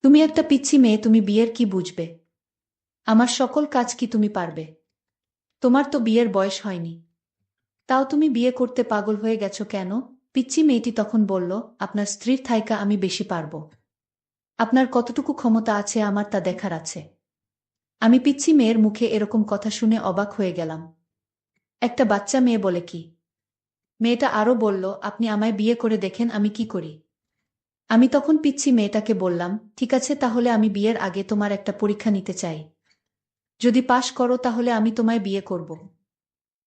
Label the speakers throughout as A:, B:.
A: তুমি একটা পিচ্চি মেয়ে, তুমি বিয়ের কি বুঝবে? আমার সকল কাজ কি তুমি পারবে? তোমার তো বিয়ের বয়স হয়নি, তাও তুমি বিয়ে করতে পাগল হয়ে গেছো কেন? পিচ্চি মেয়েটি তখন বলল, আপনার স্ত্রীর থাইকা আমি বেশি পারব। আপনার কতটুকু ক্ষমতা আছে আমার তা দেখার আছে। আমি পিচ্চি মেয়ের মুখে এরকম কথা শুনে অবাক হয়ে গেলাম। একটা বাচ্চা মেয়ে বলে কি? মেয়েটা আরও বলল, আপনি আমায় বিয়ে করে দেখেন আমি কি করি। আমি তখন পিচ্চি মেয়েটাকে বললাম, ঠিক আছে, তাহলে আমি বিয়ের আগে তোমার একটা পরীক্ষা নিতে চাই। যদি পাশ করো তাহলে আমি তোমায় বিয়ে করব।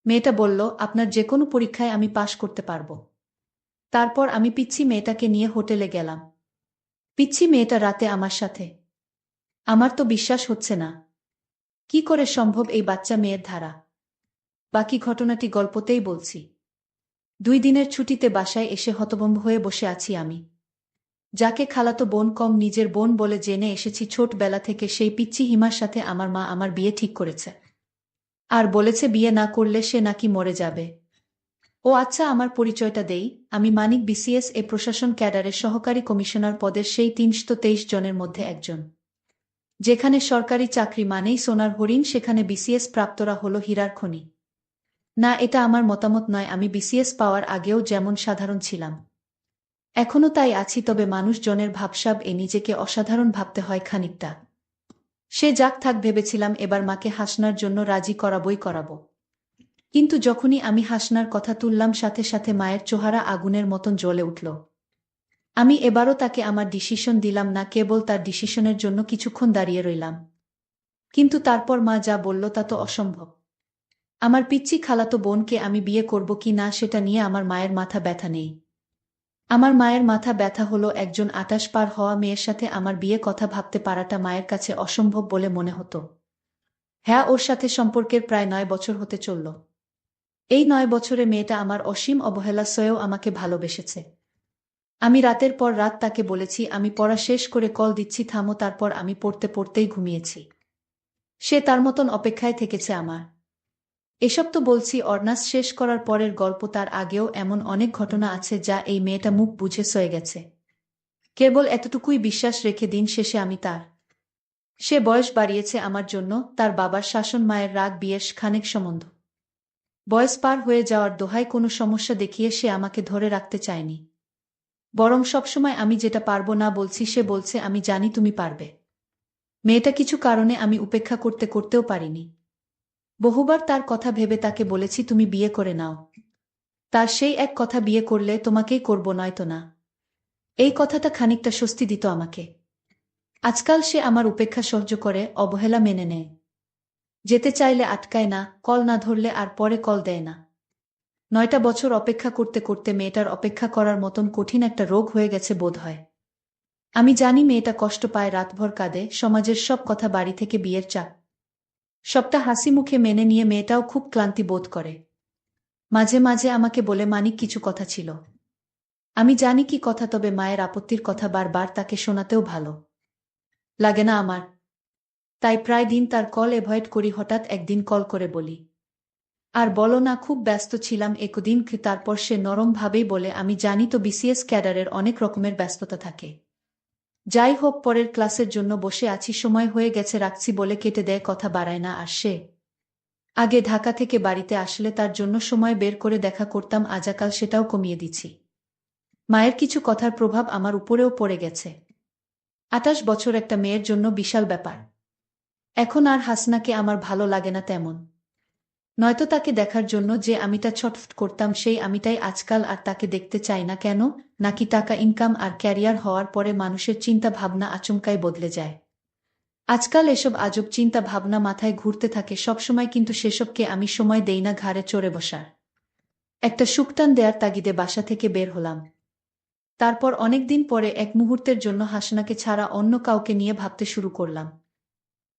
A: মেয়েটা বলল, আপনার যে কোনো পরীক্ষায় আমি পাশ করতে পারব। তারপর আমি পিচ্চি মেয়েটাকে নিয়ে হোটেলে গেলাম। পিচ্চি মেয়েটা রাতে আমার সাথে। আমার তো বিশ্বাস হচ্ছে না। কি করে সম্ভব এই বাচ্চা মেয়ের ধারা? বাকি ঘটনাটি গল্পতেই বলছি। 2 দিনের ছুটিতে বাসায় এসে হতভম্ব হয়ে বসে আছি আমি। যাকে খালাতো বোন কম নিজের বোন বলে জেনে এসেছি ছোটবেলা থেকে, সেই পিচ্চি হিমার সাথে আমার মা আমার বিয়ে ঠিক করেছে। আর বলেছে বিয়ে না করলে সে নাকি মরে যাবে। ও আচ্ছা, আমার পরিচয়টা দেই। আমি মানিক, বিসিএস এ প্রশাসন ক্যাডারের সহকারী কমিশনার পদের সেই 323 জনের মধ্যে একজন। যেখানে সরকারি চাকরি মানেই সোনার হরিণ, সেখানে বিসিএস প্রাপ্তরা হলো হীরার খনি। না, এটা আমার মতামত নয়। আমি বিসিএস পাওয়ার আগেও যেমন সাধারণ ছিলাম, এখনো তাই আছি, তবে মানুষজনের ভাবসাব এ নিজেকে অসাধারণ ভাবতে হয় খানিকটা। সে যাক থাক ভেবেছিলাম এবার মাকে হাসনার জন্য রাজি করাবই করাবো। কিন্তু যখনই আমি হাসনার কথা তুললাম, সাথে সাথে মায়ের চেহারা আগুনের মতন জ্বলে উঠল। আমি এবারও তাকে আমার ডিসিশন দিলাম না, কেবল তার ডিসিশনের জন্য কিছুক্ষণ দাঁড়িয়ে রইলাম। কিন্তু তারপর মা যা বলল তা তো অসম্ভব। আমার পিচ্চি খালাতো বোনকে আমি বিয়ে করব কি না সেটা নিয়ে আমার মায়ের মাথা ব্যথা নেই। আমার মায়ের মাথা ব্যথা হলো একজন 28 পার হওয়া মেয়ের সাথে আমার বিয়ে কথা ভাবতে পারাটা মায়ের কাছে অসম্ভব বলে মনে হতো। হ্যাঁ, ওর সাথে সম্পর্কের প্রায় 9 বছর হতে চলল। এই 9 বছরে মেয়েটা আমার অসীম অবহেলা সয়েও আমাকে ভালোবেসেছে। আমি রাতের পর রাত তাকে বলেছি আমি পড়া শেষ করে কল দিচ্ছি থামো, তারপর আমি পড়তে পড়তেই ঘুমিয়েছি। সে তার মতন অপেক্ষায় থেকেছে আমার। এসব তো বলছি অনার্স শেষ করার পরের গল্প, তার আগেও এমন অনেক ঘটনা আছে যা এই মেয়েটা মুখ বুঝে সয়ে গেছে। কেবল এতটুকুই বিশ্বাস রেখে দিন শেষে আমি তার। সে বয়স বাড়িয়েছে আমার জন্য, তার বাবার শাসন, মায়ের রাগ, বিয়ের খানেক সম্বন্ধ। বয়স পার হয়ে যাওয়ার দোহায় কোনো সমস্যা দেখিয়ে সে আমাকে ধরে রাখতে চায়নি। বরং সবসময় আমি যেটা পারবো না বলছি সে বলছে আমি জানি তুমি পারবে। মেয়েটা কিছু কারণে আমি উপেক্ষা করতে করতেও পারিনি। বহুবার তার কথা ভেবে তাকে বলেছি তুমি বিয়ে করে নাও। তার সেই এক কথা, বিয়ে করলে তোমাকেই করব নয়তো না। এই কথাটা খানিকটা স্বস্তি দিত আমাকে। আজকাল সে আমার উপেক্ষা সহ্য করে, অবহেলা মেনে নেয়। যেতে চাইলে আটকায় না, কল না ধরলে আর পরে কল দেয় না। 9টা বছর অপেক্ষা করতে করতে মেয়েটার অপেক্ষা করার মতন কঠিন একটা রোগ হয়ে গেছে বোধ হয়। আমি জানি মেয়েটা কষ্ট পায়, রাতভর কাঁদে, সমাজের সব কথা, বাড়ি থেকে বিয়ের চাপ, সবটা হাসি মুখে মেনে নিয়ে মেয়েটাও খুব ক্লান্তি বোধ করে। মাঝে মাঝে আমাকে বলে, মানিক, কিছু কথা ছিল। আমি জানি কি কথা, তবে মায়ের আপত্তির কথা বারবার তাকে শোনাতেও ভালো লাগে না আমার। তাই প্রায় দিন তার কল এভয়েড করি। হঠাৎ একদিন কল করে বলি, আর বলো না, খুব ব্যস্ত ছিলাম একদিন। তারপর সে নরম ভাবেই বলে, আমি জানি তো, বিসিএস ক্যাডারের অনেক রকমের ব্যস্ততা থাকে। যাই হোক, পরের ক্লাসের জন্য বসে আছি, সময় হয়ে গেছে, রাখছি বলে কেটে দেয়, কথা বাড়ায় না। আর সে আগে ঢাকা থেকে বাড়িতে আসলে তার জন্য সময় বের করে দেখা করতাম, আজাকাল সেটাও কমিয়ে দিছি। মায়ের কিছু কথার প্রভাব আমার উপরেও পড়ে গেছে। 28 বছর একটা মেয়ের জন্য বিশাল ব্যাপার। এখন আর হাসনাকে আমার ভালো লাগে না তেমন। নয়তো তাকে দেখার জন্য যে আমিটা ছটফট করতাম, সেই আমিটাই আজকাল আর তাকে দেখতে চাই না। কেন? নাকি টাকা ইনকাম আর ক্যারিয়ার হওয়ার পরে মানুষের চিন্তা ভাবনা আচমকাই বদলে যায়? আজকাল এসব আজব চিন্তা ভাবনা মাথায় ঘুরতে থাকে সবসময়, কিন্তু সেসবকে আমি সময় দেই না। ঘাড়ে চড়ে বসার একটা সুকটান দেয়ার তাগিদে বাসা থেকে বের হলাম। তারপর অনেকদিন পরে এক মুহূর্তের জন্য হাসনাকে ছাড়া অন্য কাউকে নিয়ে ভাবতে শুরু করলাম।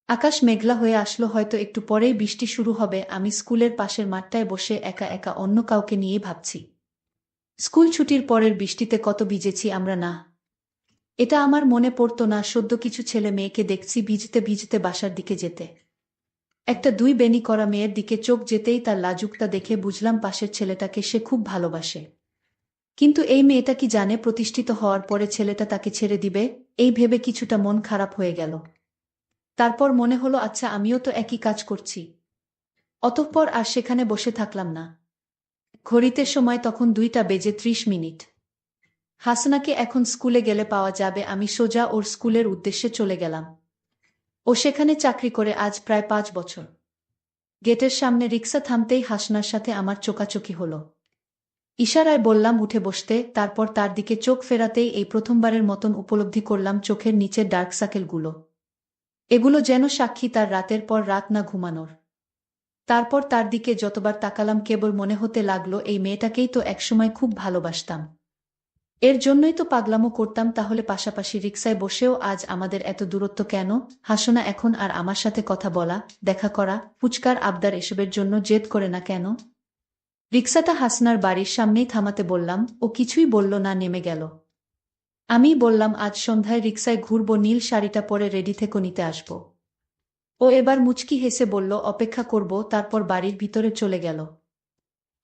A: আকাশ মেঘলা হয়ে আসলো, হয়তো একটু পরেই বৃষ্টি শুরু হবে। আমি স্কুলের পাশের মাঠটায় বসে একা একা অন্য কাউকে নিয়েই ভাবছি। স্কুল ছুটির পরের বৃষ্টিতে কত ভিজেছি আমরা না? এটা আমার মনে পড়তো না। সদ্য কিছু ছেলে মেয়েকে দেখছি ভিজতে ভিজতে বাসার দিকে যেতে। একটা 2 বেনি করা মেয়ের দিকে চোখ যেতেই তার লাজুকতা দেখে বুঝলাম পাশের ছেলেটাকে সে খুব ভালোবাসে। কিন্তু এই মেয়েটা কি জানে প্রতিষ্ঠিত হওয়ার পরে ছেলেটা তাকে ছেড়ে দিবে, এই ভেবে কিছুটা মন খারাপ হয়ে গেল। তারপর মনে হলো আচ্ছা আমিও তো একই কাজ করছি। অতঃপর আর সেখানে বসে থাকলাম না। ঘড়িতে সময় তখন 2:30। হাসনাকে এখন স্কুলে গেলে পাওয়া যাবে, আমি সোজা ওর স্কুলের উদ্দেশ্যে চলে গেলাম। ও সেখানে চাকরি করে আজ প্রায় 5 বছর। গেটের সামনে রিকশা থামতেই হাসনার সাথে আমার চোকাচোকি হলো। ইশারায় বললাম উঠে বসতে, তারপর তার দিকে চোখ ফেরাতেই এই প্রথমবারের মতন উপলব্ধি করলাম চোখের নিচের ডার্ক সার্কেলগুলো। এগুলো যেন সাক্ষী তার রাতের পর রাত না ঘুমানোর। তারপর তার দিকে যতবার তাকালাম কেবল মনে হতে লাগলো এই মেয়েটাকেই তো একসময় খুব ভালোবাসতাম। এর জন্যই তো পাগলামো করতাম, তাহলে পাশাপাশি রিকশায় বসেও আজ আমাদের এত দূরত্ব কেন? হাসনা এখন আর আমার সাথে কথা বলা, দেখা করা, ফুচকার আবদার এসবের জন্য জেদ করে না কেন? রিকশাটা হাসনার বাড়ির সামনেই থামাতে বললাম, ও কিছুই বলল না, নেমে গেল। আমি বললাম আজ সন্ধ্যায় রিকশায় ঘুরবো, নীল শাড়িটা পরে রেডি থেকো, নিতে আসবো। ও এবার মুচকি হেসে বলল অপেক্ষা করব, তারপর বাড়ির ভিতরে চলে গেল।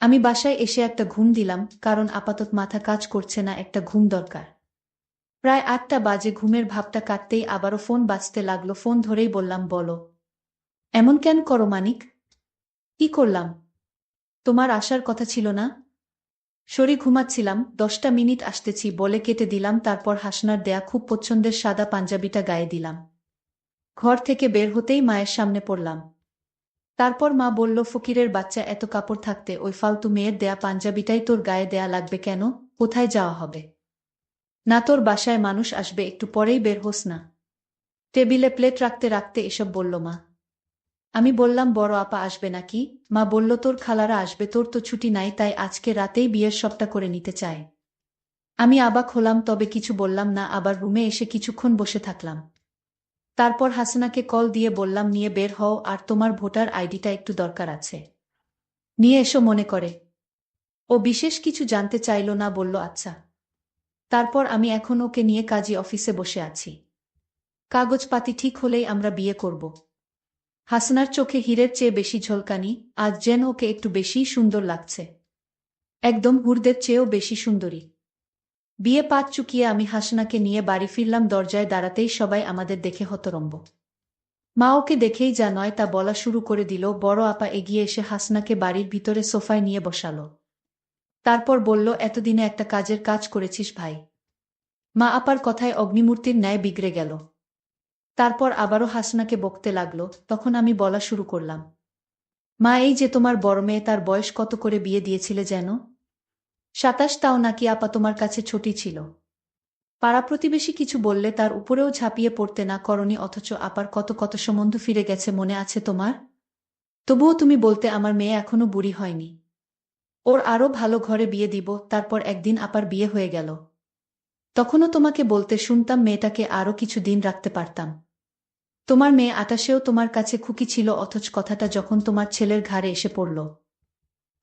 A: আমি বাসায় এসে একটা ঘুম দিলাম, কারণ আপাতত মাথা কাজ করছে না, একটা ঘুম দরকার। প্রায় 8টা বাজে, ঘুমের ভাবটা কাটতেই আবারও ফোন বাজতে লাগলো। ফোন ধরেই বললাম বলো। এমন কেন করো মানিক? কি করলাম? তোমার আসার কথা ছিল না? সরি ঘুমাচ্ছিলাম, 10টা মিনিট আসতেছি বলে কেটে দিলাম। তারপর হাসনার দেয়া খুব পছন্দের সাদা পাঞ্জাবিটা গায়ে দিলাম। ঘর থেকে বের হতেই মায়ের সামনে পড়লাম। তারপর মা বলল ফকিরের বাচ্চা, এত কাপড় থাকতে ওই ফালতু মেয়ের দেয়া পাঞ্জাবিটাই তোর গায়ে দেয়া লাগবে কেন? কোথায় যাওয়া হবে? না তোর বাসায় মানুষ আসবে, একটু পরেই বের হোস না। টেবিলে প্লেট রাখতে রাখতে এসব বলল মা। আমি বললাম বড় আপা আসবে নাকি? মা বলল তোর খালারা আসবে, তোর তো ছুটি নাই, তাই আজকে রাতেই বিয়ের সবটা করে নিতে চায়। আমি অবাক হলাম, তবে কিছু বললাম না। আবার রুমে এসে কিছুক্ষণ বসে থাকলাম। তারপর হাসনাকে কল দিয়ে বললাম নিয়ে বের হও, আর তোমার ভোটার আইডিটা একটু দরকার আছে, নিয়ে এসো মনে করে। ও বিশেষ কিছু জানতে চাইল না, বলল আচ্ছা। তারপর আমি এখন ওকে নিয়ে কাজী অফিসে বসে আছি। কাগজপাতি ঠিক হলেই আমরা বিয়ে করব। হাসনার চোখে হীরের চেয়ে বেশি ঝলকানি, আজ যেন ওকে একটু বেশিই সুন্দর লাগছে। একদম হুরদের চেয়েও বেশি সুন্দরী। বিয়ে পাত চুকিয়ে আমি হাসনাকে নিয়ে বাড়ি ফিরলাম। দরজায় দাঁড়াতেই সবাই আমাদের দেখে হতরম্ব। মা ওকে দেখেই যা নয় তা বলা শুরু করে দিল। বড় আপা এগিয়ে এসে হাসনাকে বাড়ির ভিতরে সোফায় নিয়ে বসালো। তারপর বলল এতদিনে একটা কাজের কাজ করেছিস ভাই। মা আপার কথায় অগ্নিমূর্তির ন্যায় বিগড়ে গেল। তারপর আবারও হাসনাকে বকতে লাগলো। তখন আমি বলা শুরু করলাম, মা এই যে তোমার বড় মেয়ে, তার বয়স কত করে বিয়ে দিয়েছিলে যেন? 27, তাও নাকি আপা তোমার কাছে ছোটই ছিল। পাড়া প্রতিবেশী কিছু বললে তার উপরেও ঝাঁপিয়ে পড়তে না করনি, অথচ আপার কত কত সম্বন্ধ ফিরে গেছে, মনে আছে তোমার? তবুও তুমি বলতে আমার মেয়ে এখনো বুড়ি হয়নি, ওর আরো ভালো ঘরে বিয়ে দিব। তারপর একদিন আপার বিয়ে হয়ে গেল। তখনও তোমাকে বলতে শুনতাম মেয়েটাকে আরো কিছু দিন রাখতে পারতাম। তোমার মেয়ে 28-এও তোমার কাছে খুকি ছিল, অথচ কথাটা যখন তোমার ছেলের ঘাড়ে এসে পড়ল,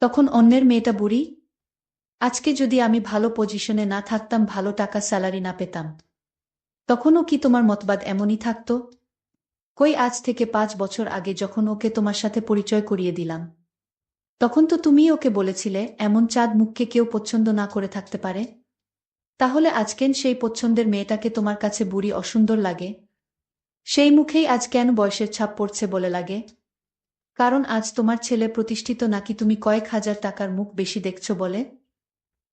A: তখন অন্যের মেয়েটা বুড়ি। আজকে যদি আমি ভালো পজিশনে না থাকতাম, ভালো টাকা স্যালারি না পেতাম, তখনও কি তোমার মতবাদ এমনই থাকতো? কই, আজ থেকে 5 বছর আগে যখন ওকে তোমার সাথে পরিচয় করিয়ে দিলাম, তখন তো তুমিই ওকে বলেছিলে এমন চাঁদ মুখকে কেউ পছন্দ না করে থাকতে পারে। তাহলে আজকেন সেই পছন্দের মেয়েটাকে তোমার কাছে বুড়ি অসুন্দর লাগে? সেই মুখেই আজ কেন বয়সের ছাপ পড়ছে বলে লাগে? কারণ আজ তোমার ছেলে প্রতিষ্ঠিত, নাকি তুমি কয়েক হাজার টাকার মুখ বেশি দেখছো বলে?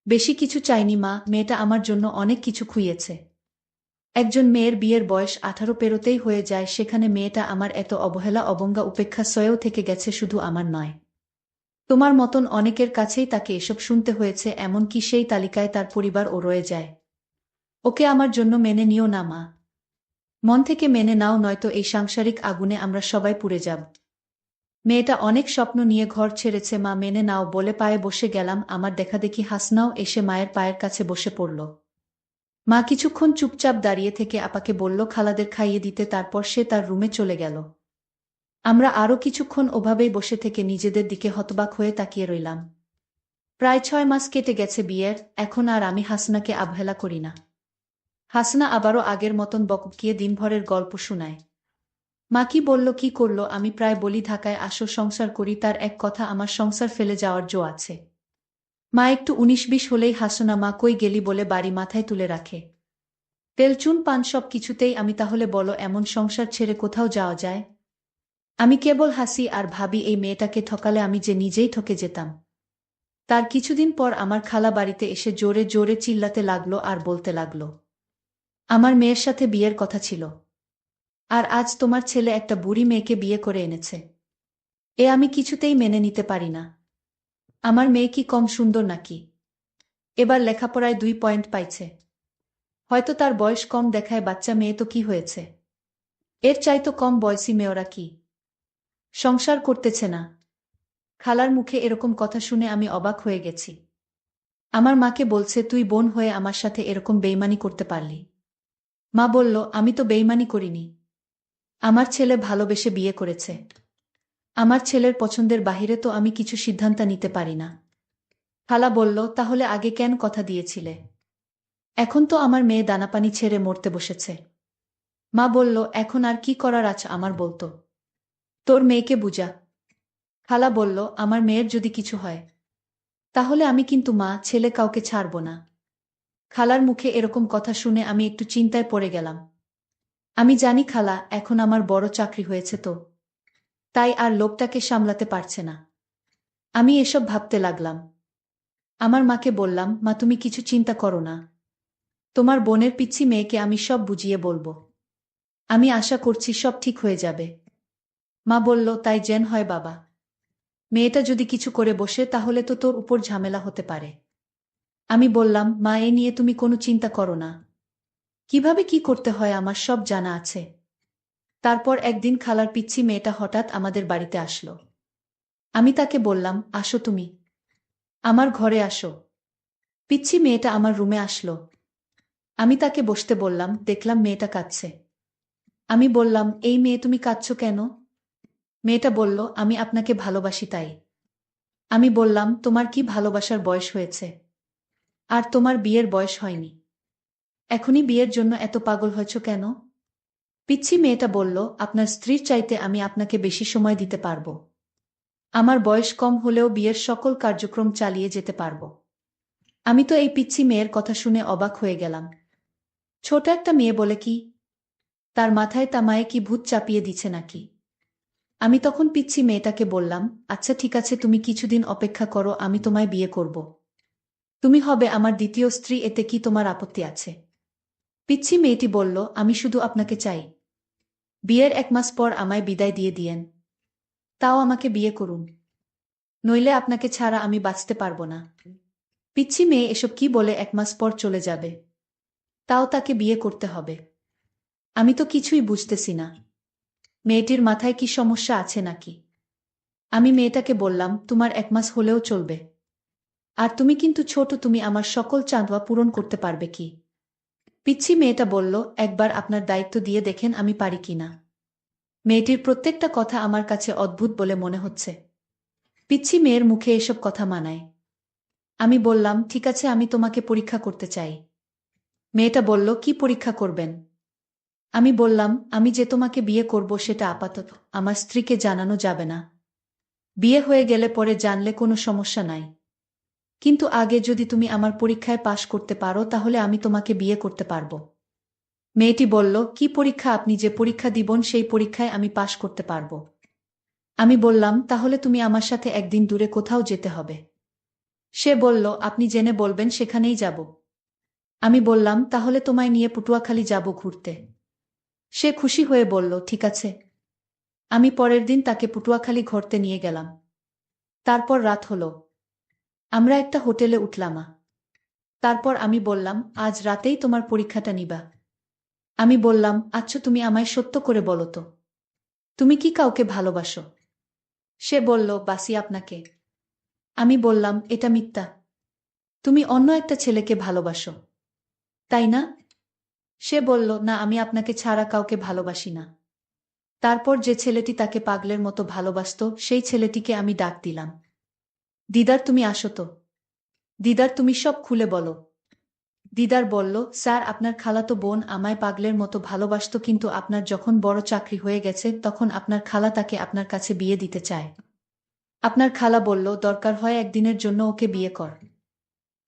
A: বেশি কিছু চাইনি মা, মেয়েটা আমার জন্য অনেক কিছু খুইয়েছে। একজন মেয়ের বিয়ের বয়স 18 পেরোতেই হয়ে যায়, সেখানে মেয়েটা আমার এত অবহেলা অবজ্ঞা উপেক্ষা সয়েও থেকে গেছে, শুধু আমার নয়, তোমার মতন অনেকের কাছেই তাকে এসব শুনতে হয়েছে। এমনকি সেই তালিকায় তার পরিবারও রয়ে যায়। ওকে আমার জন্য মেনে নিও না মা। মন থেকে মেনে নাও, নয়তো এই সাংসারিক আগুনে আমরা সবাই পুড়ে যাব। মেয়েটা অনেক স্বপ্ন নিয়ে ঘর ছেড়েছে মা, মেনে নাও বলে পায়ে বসে গেলাম। আমার দেখাদেখি হাসনাও এসে মায়ের পায়ের কাছে বসে পড়ল। মা কিছুক্ষণ চুপচাপ দাঁড়িয়ে থেকে আপাকে বলল খালাদের খাইয়ে দিতে, তারপর সে তার রুমে চলে গেল। আমরা আরও কিছুক্ষণ ওভাবেই বসে থেকে নিজেদের দিকে হতবাক হয়ে তাকিয়ে রইলাম। প্রায় 6 মাস কেটে গেছে বিয়ের, এখন আর আমি হাসনাকে অবহেলা করি না। হাসনা আবারও আগের মতন বকবকিয়ে দিনভরের গল্প শোনায়। মা কি বলল কি করল, আমি প্রায় বলি ঢাকায় আসো সংসার করি, তার এক কথা আমার সংসার ফেলে যাওয়ার জো আছে। মা একটু ১৯-২০ হলেই হাসো না মা, কই গেলি বলে বাড়ি মাথায় তুলে রাখে। তেল চুন পান সব কিছুতেই আমি, তাহলে বলো এমন সংসার ছেড়ে কোথাও যাওয়া যায়? আমি কেবল হাসি আর ভাবি এই মেয়েটাকে ঠকালে আমি যে নিজেই ঠকে যেতাম। তার কিছুদিন পর আমার খালা বাড়িতে এসে জোরে জোরে চিল্লাতে লাগলো আর বলতে লাগলো, আমার মেয়ের সাথে বিয়ের কথা ছিল, আর আজ তোমার ছেলে একটা বুড়ি মেয়েকে বিয়ে করে এনেছে। এ আমি কিছুতেই মেনে নিতে পারি না। আমার মেয়ে কি কম সুন্দর নাকি? এবার লেখাপড়ায় 2 পয়েন্ট পাইছে। হয়তো তার বয়স কম দেখায়, বাচ্চা মেয়ে তো কি হয়েছে? এর চাইতো কম বয়সী মেয়েরা কি সংসার করতেছে না? খালার মুখে এরকম কথা শুনে আমি অবাক হয়ে গেছি। আমার মাকে বলছে, তুই বোন হয়ে আমার সাথে এরকম বেইমানি করতে পারলি? মা বলল, আমি তো বেইমানি করিনি। আমার ছেলে ভালোবেসে বিয়ে করেছে। আমার ছেলের পছন্দের বাহিরে তো আমি কিছু সিদ্ধান্ত নিতে পারি না। খালা বলল, তাহলে আগে কেন কথা দিয়েছিলে? এখন তো আমার মেয়ে দানাপানি ছেড়ে মরতে বসেছে। মা বলল, এখন আর কি করার আছে আমার বলতো? তোর মেয়েকে বুঝা। খালা বলল, আমার মেয়ের যদি কিছু হয় তাহলে আমি কিন্তু মা ছেলে কাউকে ছাড়ব না। খালার মুখে এরকম কথা শুনে আমি একটু চিন্তায় পড়ে গেলাম। আমি জানি খালা এখন আমার বড় চাকরি হয়েছে তো, তাই আর লোকটাকে সামলাতে পারছে না। আমি এসব ভাবতে লাগলাম। আমার মাকে বললাম, মা তুমি কিছু চিন্তা করো না, তোমার বোনের পিচ্চি মেয়েকে আমি সব বুঝিয়ে বলবো। আমি আশা করছি সব ঠিক হয়ে যাবে। মা বলল, তাই যেন হয় বাবা। মেয়েটা যদি কিছু করে বসে তাহলে তো তোর উপর ঝামেলা হতে পারে। আমি বললাম, মা এ নিয়ে তুমি কোনো চিন্তা করো না। কিভাবে কি করতে হয় আমার সব জানা আছে। তারপর একদিন খালার পিচ্চি মেয়েটা হঠাৎ আমাদের বাড়িতে আসলো। আমি তাকে বললাম, আসো তুমি আমার ঘরে আসো। পিচ্চি মেয়েটা আমার রুমে আসলো। আমি তাকে বসতে বললাম, দেখলাম মেয়েটা কাঁদছে। আমি বললাম, এই মেয়ে তুমি কাঁদছো কেন? মেয়েটা বলল, আমি আপনাকে ভালোবাসি তাই। আমি বললাম, তোমার কি ভালোবাসার বয়স হয়েছে? আর তোমার বিয়ের বয়স হয়নি। এখনই বিয়ের জন্য এত পাগল হয়েছ কেন? পিচ্চি মেয়েটা বলল, আপনার স্ত্রীর চাইতে আমি আপনাকে বেশি সময় দিতে পারব। আমার বয়স কম হলেও বিয়ের সকল কার্যক্রম চালিয়ে যেতে পারব। আমি তো এই পিচ্চি মেয়ের কথা শুনে অবাক হয়ে গেলাম। ছোট একটা মেয়ে বলে কি? তার মাথায় তামায়ে কি ভূত চাপিয়ে দিছে নাকি? আমি তখন পিচ্চি মেয়েটাকে বললাম, আচ্ছা ঠিক আছে, তুমি কিছুদিন অপেক্ষা করো, আমি তোমায় বিয়ে করব। তুমি হবে আমার দ্বিতীয় স্ত্রী, এতে কি তোমার আপত্তি আছে? পিচ্চি মেয়েটি বলল, আমি শুধু আপনাকে চাই। বিয়ের 1 মাস পর আমায় বিদায় দিয়ে দিয়েন। তাও আমাকে বিয়ে করুন, নইলে আপনাকে ছাড়া আমি বাঁচতে পারব না। পিচ্চি মেয়ে এসব কি বলে 1 মাস পর চলে যাবে? তাও তাকে বিয়ে করতে হবে? আমি তো কিছুই বুঝতেছি না। মেয়েটির মাথায় কি সমস্যা আছে নাকি? আমি মেয়েটাকে বললাম, তোমার 1 মাস হলেও চলবে। আর তুমি কিন্তু ছোট, তুমি আমার সকল চাঁদোয়া পূরণ করতে পারবে কি? পিচ্চি মেয়েটা বলল, একবার আপনার দায়িত্ব দিয়ে দেখেন আমি পারি কিনা। মেয়েটির প্রত্যেকটা কথা আমার কাছে অদ্ভুত বলে মনে হচ্ছে। পিচ্চি মেয়ের মুখে এসব কথা মানায়? আমি বললাম, ঠিক আছে, আমি তোমাকে পরীক্ষা করতে চাই। মেয়েটা বলল, কি পরীক্ষা করবেন? আমি বললাম, আমি যে তোমাকে বিয়ে করব সেটা আপাতত আমার স্ত্রীকে জানানো যাবে না। বিয়ে হয়ে গেলে পরে জানলে কোনো সমস্যা নাই। কিন্তু আগে যদি তুমি আমার পরীক্ষায় পাশ করতে পারো তাহলে আমি তোমাকে বিয়ে করতে পারবো। মেয়েটি বলল, কি পরীক্ষা? আপনি যে পরীক্ষা দিবেন সেই পরীক্ষায় আমি পাশ করতে পারবো। আমি বললাম, তাহলে তুমি আমার সাথে একদিন দূরে কোথাও যেতে হবে। সে বলল, আপনি জেনে বলবেন সেখানেই যাব। আমি বললাম, তাহলে তোমায় নিয়ে পটুয়াখালী যাব ঘুরতে। সে খুশি হয়ে বলল, ঠিক আছে। আমি পরের দিন তাকে পটুয়াখালী ঘুরতে নিয়ে গেলাম। তারপর রাত হলো। আমরা একটা হোটেলে উঠলাম। তারপর আমি বললাম, আজ রাতেই তোমার পরীক্ষাটা নিবা? আমি বললাম, আচ্ছা তুমি আমায় সত্য করে বলো তো, তুমি কি কাউকে ভালোবাসো? সে বলল, বাসি আপনাকে। আমি বললাম, এটা মিথ্যা। তুমি অন্য একটা ছেলেকে ভালোবাসো, তাই না? সে বলল, না, আমি আপনাকে ছাড়া কাউকে ভালোবাসি না। তারপর যে ছেলেটি তাকে পাগলের মতো ভালোবাসতো সেই ছেলেটিকে আমি ডাক দিলাম। দিদার, তুমি আসো তো। দিদার, তুমি সব খুলে বলো। দিদার বলল, স্যার, আপনার খালাতো বোন আমায় পাগলের মতো ভালোবাসতো, কিন্তু আপনার যখন বড় চাকরি হয়ে গেছে তখন আপনার খালা তাকে আপনার কাছে বিয়ে দিতে চায়। আপনার খালা বলল, দরকার হয় একদিনের জন্য ওকে বিয়ে কর।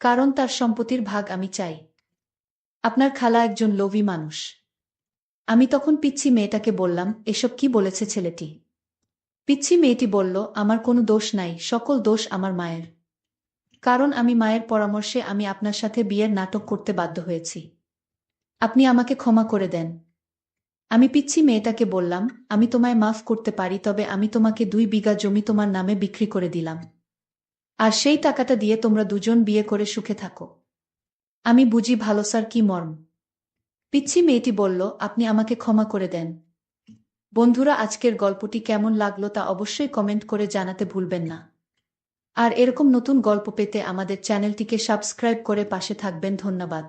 A: কারণ তার সম্পত্তির ভাগ আমি চাই। আপনার খালা একজন লোভী মানুষ। আমি তখন পিচ্ছি মেয়েটাকে বললাম, এসব কি বলেছে ছেলেটি? পিচ্ছি মেয়েটি বলল, আমার কোনো দোষ নাই, সকল দোষ আমার মায়ের। কারণ আমি মায়ের পরামর্শে আমি আপনার সাথে বিয়ের নাটক করতে বাধ্য হয়েছি। আপনি আমাকে ক্ষমা করে দেন। আমি পিচ্ছি মেয়েটাকে বললাম, আমি তোমায় মাফ করতে পারি, তবে আমি তোমাকে 2 বিঘা জমি তোমার নামে বিক্রি করে দিলাম। আর সেই টাকাটা দিয়ে তোমরা দুজন বিয়ে করে সুখে থাকো। আমি বুঝি ভালো স্যার কি মর্ম। পিচ্ছি মেয়েটি বলল, আপনি আমাকে ক্ষমা করে দেন। বন্ধুরা, আজকের গল্পটি কেমন লাগলো তা অবশ্যই কমেন্ট করে জানাতে ভুলবেন না। আর এরকম নতুন গল্প পেতে আমাদের চ্যানেলটিকে সাবস্ক্রাইব করে পাশে থাকবেন। ধন্যবাদ।